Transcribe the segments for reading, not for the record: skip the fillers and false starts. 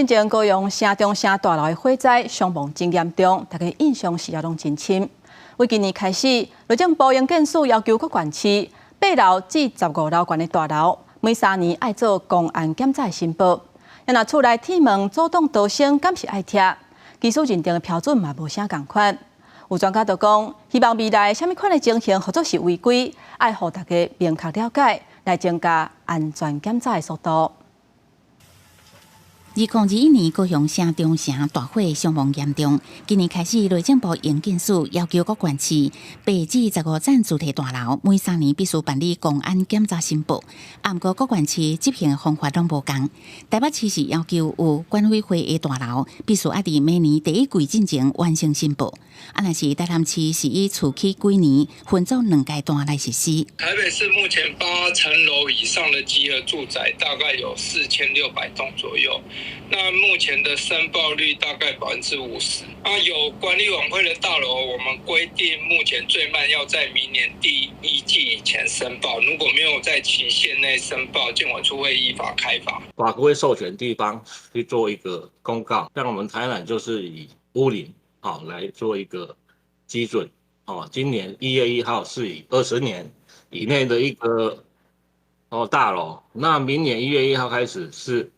进前高雄城中城大楼的火灾伤亡真严重，大家印象是也拢真深。为今年开始，内政部营建署要求各县市8楼至15楼悬的大楼，每3年爱做公安检查申报。若厝内铁门阻挡逃生，敢是爱拆？技术认定的标准嘛无啥共款。有专家就讲，希望未来什么款的情形或者是违规，爱互大家明确了解，来增加安全检查的速度。2021年高雄城中城大火伤亡严重，今年开始内政部营建署要求各县市8至15层主体大楼每3年必须办理公安检查申报。不过各县市执行的方法拢无同。台北市是要求有管委会的大楼必须在每年第1季进前完成申报。若是台南市是以厝起几年分作2阶段来实施。台北市目前8层楼以上的集合住宅大概有4600栋左右。那目前的申报率大概50%。有管理委员会的大楼，我们规定目前最慢要在明年第1季以前申报，如果没有在期限内申报，建管处会依法开罚。法规授权地方去做一个公告，像我们台南就是以屋龄来做一个基准。今年1月1号是以20年以内的一个大楼，那明年1月1号开始是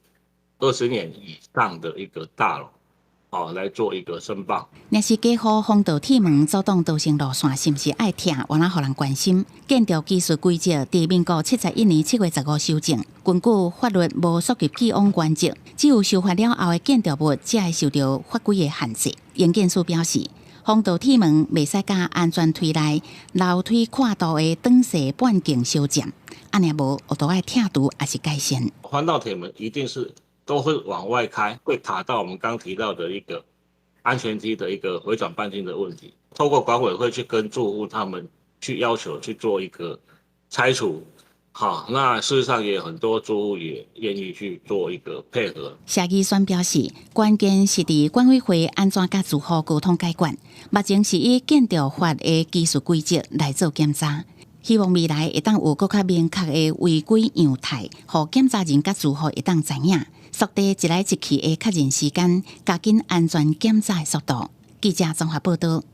20年以上的一个大楼，来做一个申报。若是加护防盗铁门阻挡逃生路线，是不是爱拆？原来互人关心。建筑技术规则伫民国71年7月15修正，根据法律无溯及既往原则，只有修法了后的建筑物才会受到法规的限制。营建署表示，防盗铁门袂使甲安全梯内楼梯跨度的短细半径相减，若无，都爱拆除还是改善。防盗铁门一定是都会往外开，会卡到我们刚提到的一个安全梯的一个回转半径的问题。透过管委会去跟住户他们去要求去做一个拆除。那事实上也有很多住户也愿意去做一个配合。谢义宣表示，关键是伫管委会安怎甲住户沟通解决，目前是以建筑法的技术规则来做检查。希望未来会当有更较明确的违规样态，互检查人甲住户会当知影，缩短一来一去的确认时间，加紧安全检查的速度。记者综合报道。